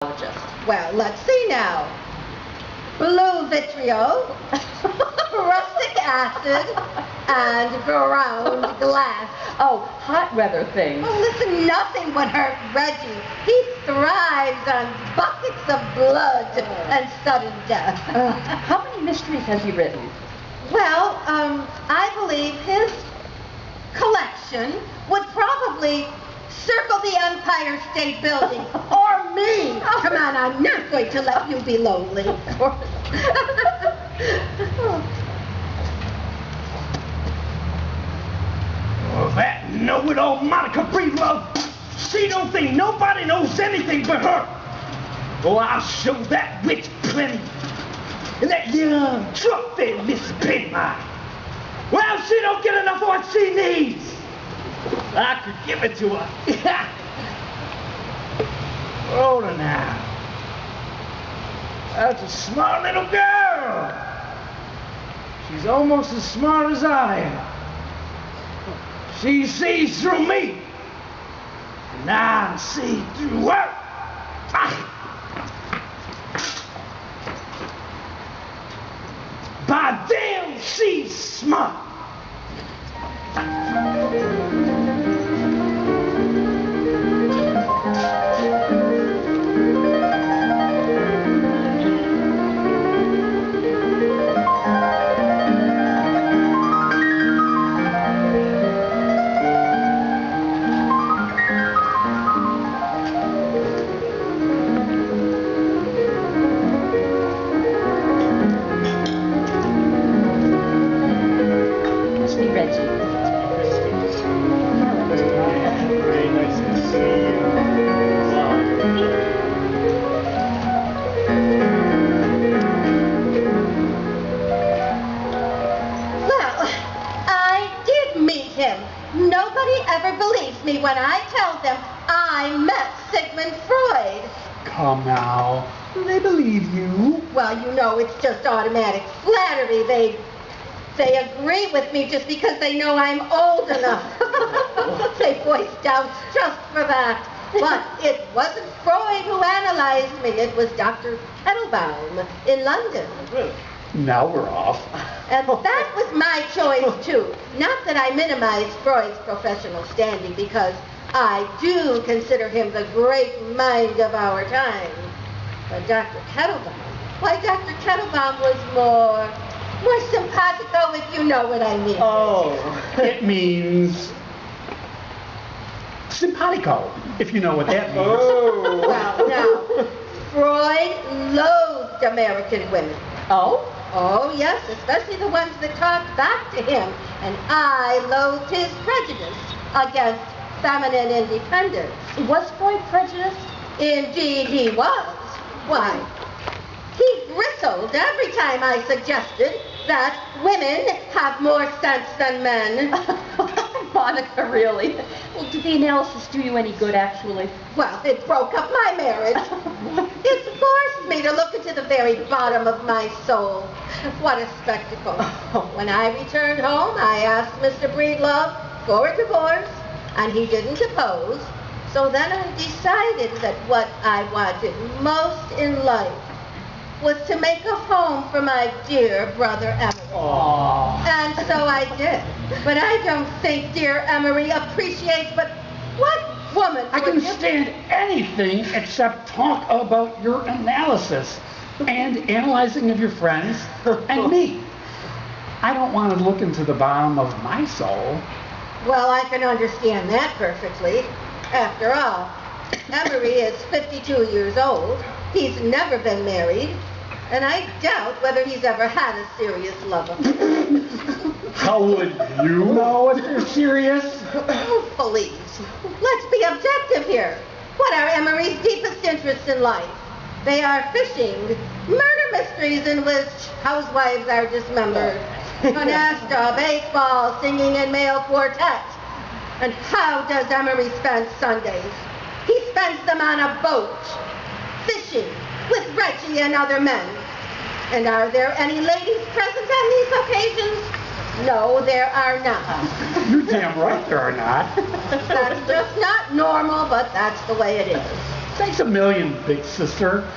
Well, let's see now. Blue vitriol, rustic acid, and ground glass. Oh, hot weather things. Oh, listen, nothing would hurt Reggie. He thrives on buckets of blood and sudden death. How many mysteries has he written? Well, I believe his collection would probably circle the Empire State Building, or me. Come on, I'm not going to let you be lonely. Oh, that know-it-all Monica Breedlove. She don't think nobody knows anything but her. Oh, I'll show that witch plenty. And that young truck there, Miss Penmire. Well, she don't get enough of what she needs. I could give it to her. Hold her now. That's a smart little girl. She's almost as smart as I am. She sees through me, and I see through her. By damn, she's smart. Nobody ever believes me when I tell them I met Sigmund Freud. Come now. They believe you. Well, you know, it's just automatic flattery. They agree with me just because they know I'm old enough. They voice doubts just for that. But it wasn't Freud who analyzed me. It was Dr. Kettlebaum in London. Now we're off. And that was my choice, too. Not that I minimize Freud's professional standing, because I do consider him the great mind of our time. But Dr. Kettlebaum, why, Dr. Kettlebaum was more simpatico, if you know what I mean. Oh, it means simpatico, if you know what that means. Oh. Well, now, Freud loathed American women. Oh? Oh, yes, especially the ones that talked back to him. And I loathed his prejudice against feminine independence. Was Freud prejudiced? Indeed he was. Why, he bristled every time I suggested that women have more sense than men. Monica, really? Well, did the analysis do you any good, actually? Well, it broke up my marriage. It forced me to look into the very bottom of my soul. What a spectacle. When I returned home, I asked Mr. Breedlove for a divorce, and he didn't oppose. So then I decided that what I wanted most in life was to make a home for my dear brother Emery. Aww. And so I did. But I don't think dear Emery appreciates, but what woman I can stand anything except talk about your analysis and analyzing of your friends and me. I don't want to look into the bottom of my soul. Well, I can understand that perfectly. After all, Emery is 52 years old. He's never been married. And I doubt whether he's ever had a serious lover. How would you know if they're serious? Oh, please. Let's be objective here. What are Emery's deepest interests in life? They are fishing, murder mysteries in which housewives are dismembered, canasta, baseball, singing in male quartets. And how does Emery spend Sundays? He spends them on a boat, fishing with Reggie and other men. And are there any ladies present on these occasions? No, there are not. You're damn right there are not. That's just not normal, but that's the way it is. Thanks a million, big sister.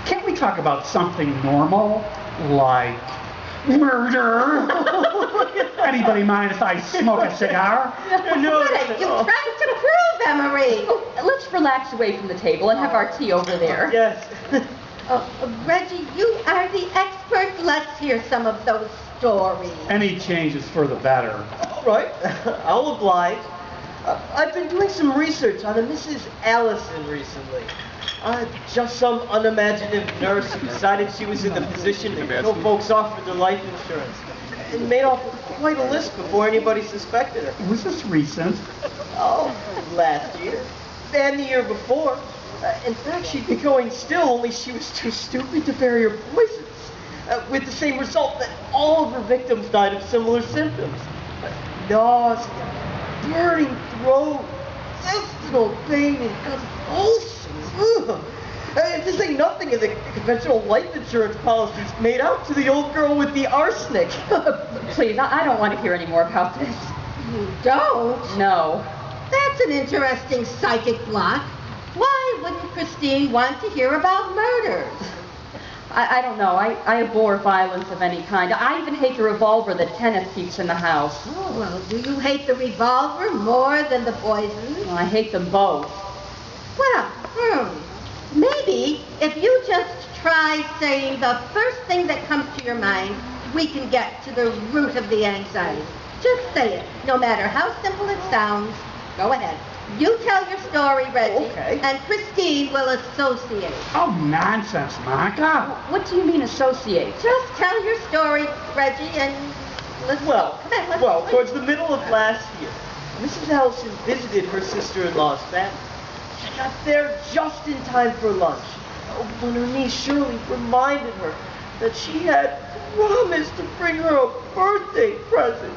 Can't we talk about something normal, like murder? Anybody mind if I smoke a cigar? No, What are you trying to prove, Emery? Let's relax away from the table and have our tea over there. Yes. Reggie, you are the expert. Let's hear some of those stories. Any changes for the better. All right, I'll oblige. I've been doing some research on a Mrs. Allison recently. Just some unimaginative nurse who decided she was in the position to kill folks off with their life insurance. And made off with quite a list before anybody suspected her. Was this recent? Oh, last year. And the year before. In fact, she'd be going still, only she was too stupid to bury her poisons. With the same result that all of her victims died of similar symptoms. Nausea, burning throat, intestinal pain, and convulsions. Ugh. And to say nothing of the conventional life insurance policies made out to the old girl with the arsenic. Please, I don't want to hear any more about this. You don't? No. That's an interesting psychic block. Why wouldn't Christine want to hear about murders? I don't know. I abhor violence of any kind. I even hate the revolver that Kenneth keeps in the house. Oh, well, do you hate the revolver more than the poison? Well, I hate them both. Well, maybe if you just try saying the first thing that comes to your mind, we can get to the root of the anxiety. Just say it, no matter how simple it sounds. Go ahead. You tell your story, Reggie, Okay. and Christine will associate. Oh, nonsense, Monica. What do you mean associate? Just tell your story, Reggie, and let's Well, go. Come on, let's towards the middle of last year, Mrs. Allison visited her sister-in-law's family. She got there just in time for lunch, when her niece Shirley reminded her that she had promised to bring her a birthday present.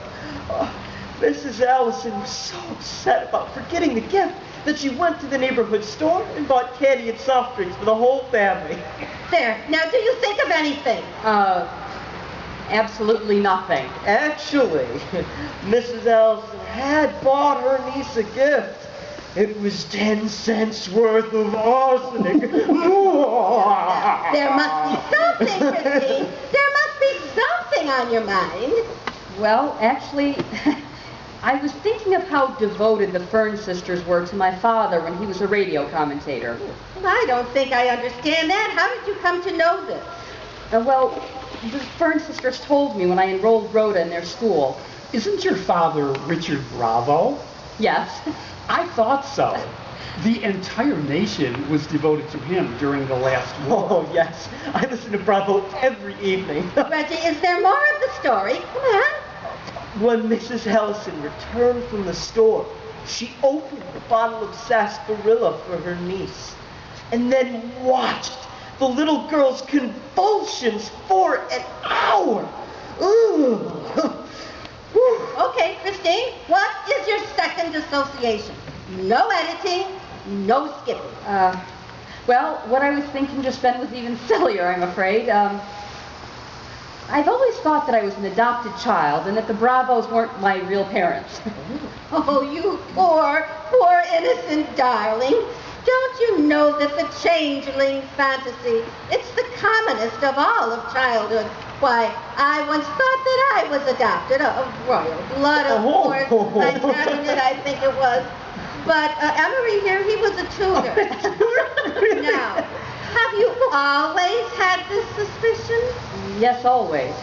Mrs. Allison was so upset about forgetting the gift that she went to the neighborhood store and bought candy and soft drinks for the whole family. There. Now, do you think of anything? Absolutely nothing. Actually, Mrs. Allison had bought her niece a gift. It was 10 cents worth of arsenic. There must be something, Christine. There must be something on your mind. Well, actually, I was thinking of how devoted the Fern sisters were to my father when he was a radio commentator. I don't think I understand that. How did you come to know this? Well, the Fern sisters told me when I enrolled Rhoda in their school. Isn't your father Richard Bravo? Yes. I thought so. The entire nation was devoted to him during the last war. Oh, yes. I listen to Bravo every evening. Reggie, is there more of the story? Come on. When Mrs. Allison returned from the store, she opened the bottle of sarsaparilla for her niece and then watched the little girl's convulsions for an hour. Ugh. Okay, Christine, what is your second association? No editing, no skipping. Well, what I was thinking just then was even sillier, I'm afraid. I've always thought that I was an adopted child and that the Bravos weren't my real parents. Oh, you poor innocent darling. Don't you know that the changeling fantasy, it's the commonest of all of childhood? Why, I once thought that I was adopted, of royal blood, of course. My cabinet, I think it was. But Emery here, he was a tutor. Now, have you always had this suspicion? Yes, always.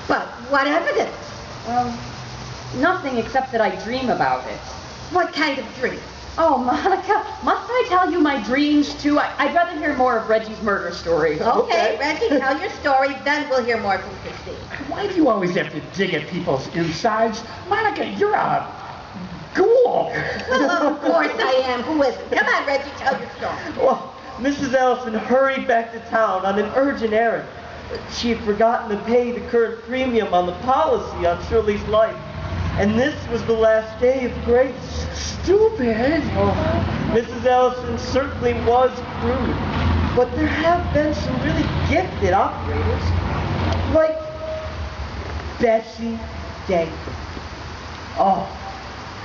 But what evidence? Nothing except that I dream about it. What kind of dream? Oh, Monica, must I tell you my dreams, too? I'd rather hear more of Reggie's murder story. Okay, Reggie, tell your story, then we'll hear more from Christine. Why do you always have to dig at people's insides? Monica, you're a ghoul. Well, of course I am. Who isn't? Come on, Reggie, tell your story. Well, Mrs. Allison hurried back to town on an urgent errand. She had forgotten to pay the current premium on the policy on Shirley's life. And this was the last day of grace. Stupid. Oh, Mrs. Allison certainly was crude. But there have been some really gifted operators. Like Bessie Day. Oh,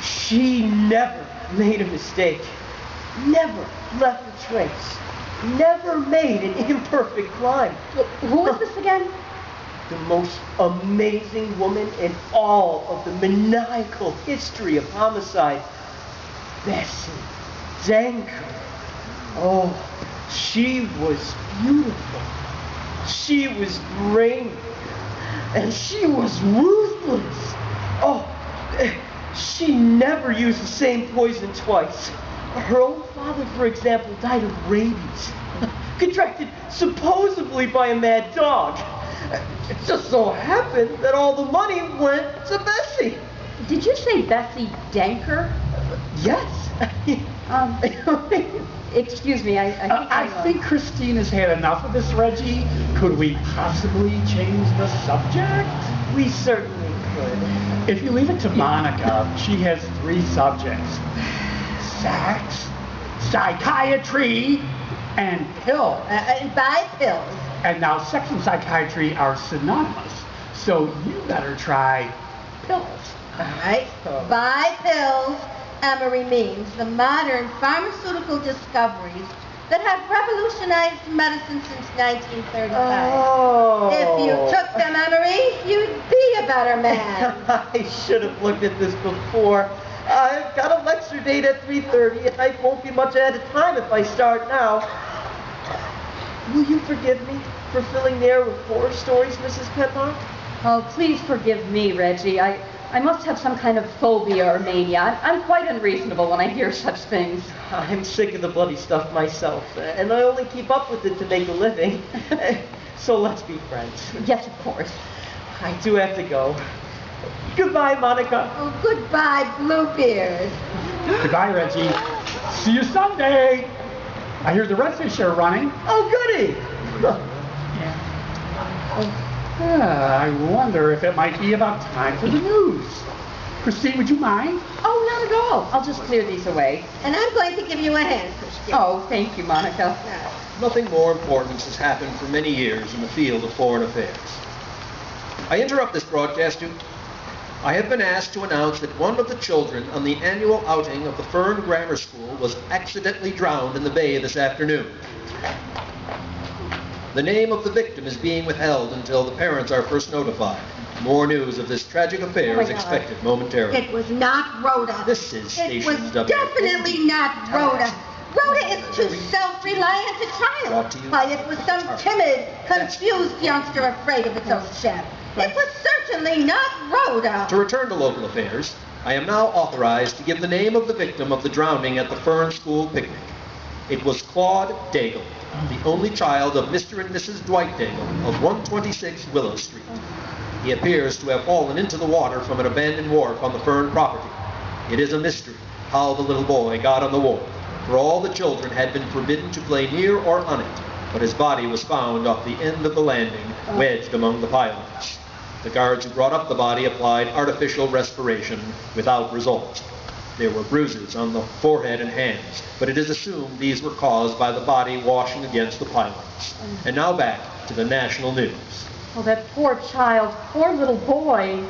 she never made a mistake. Never. left a trace. Never made an imperfect crime. Who is this again? The most amazing woman in all of the maniacal history of homicide, Bessie Denker. Oh, she was beautiful. She was brainy. And she was ruthless. Oh, she never used the same poison twice. Her own father, for example, died of rabies, contracted supposedly by a mad dog. It just so happened that all the money went to Bessie. Did you say Bessie Denker? Yes. Excuse me, I think Christine has had enough of this, Reggie. Could we possibly change the subject? We certainly could. If you leave it to Monica, she has 3 subjects. Sex, psychiatry, and pills. Buy pills. And now sex and psychiatry are synonymous, so you better try pills. All right. Buy pills, Emery means the modern pharmaceutical discoveries that have revolutionized medicine since 1935. Oh. If you took them, Emery, you'd be a better man. I should have looked at this before. I've got a lecture date at 3:30, and I won't be much ahead of time if I start now. Will you forgive me for filling the air with horror stories, Mrs. Penmark? Oh, please forgive me, Reggie. I must have some kind of phobia or mania. I'm quite unreasonable when I hear such things. I'm sick of the bloody stuff myself, and I only keep up with it to make a living. So let's be friends. Yes, of course. I do have to go. Goodbye, Monica. Oh, goodbye, Bluebeard. Goodbye, Reggie. See you Sunday. I hear the redfish are running. Oh, goody. I wonder if it might be about time for the news. Christine, would you mind? Oh, not at all. I'll just clear these away. And I'm going to give you a hand, Christian. Oh, thank you, Monica. Nothing more important has happened for many years in the field of foreign affairs. I interrupt this broadcast to... I have been asked to announce that one of the children on the annual outing of the Fern Grammar School was accidentally drowned in the bay this afternoon. The name of the victim is being withheld until the parents are first notified. More news of this tragic affair is expected momentarily. It was not Rhoda. This is It Station was W. definitely not Rhoda. Rhoda is too self-reliant a child. Brought to you Why, it was some timid, confused youngster afraid of its own shadow. It was certainly not Rhoda. To return to local affairs, I am now authorized to give the name of the victim of the drowning at the Fern School picnic. It was Claude Daigle, the only child of Mr. and Mrs. Dwight Daigle of 126 Willow Street. He appears to have fallen into the water from an abandoned wharf on the Fern property. It is a mystery how the little boy got on the wharf, for all the children had been forbidden to play near or on it, but his body was found off the end of the landing, wedged among the pilings. The guards who brought up the body applied artificial respiration without result. There were bruises on the forehead and hands, but it is assumed these were caused by the body washing against the pilings. And now back to the national news. Oh, that poor child, poor little boy.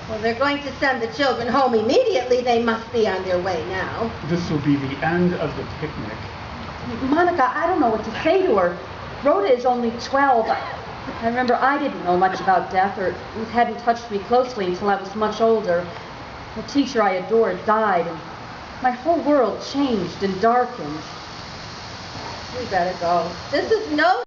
Well, they're going to send the children home immediately. They must be on their way now. This will be the end of the picnic. Monica, I don't know what to say to her. Rhoda is only 12. I remember I didn't know much about death, or it hadn't touched me closely until I was much older. The teacher I adored died, and my whole world changed and darkened. We better go. This is no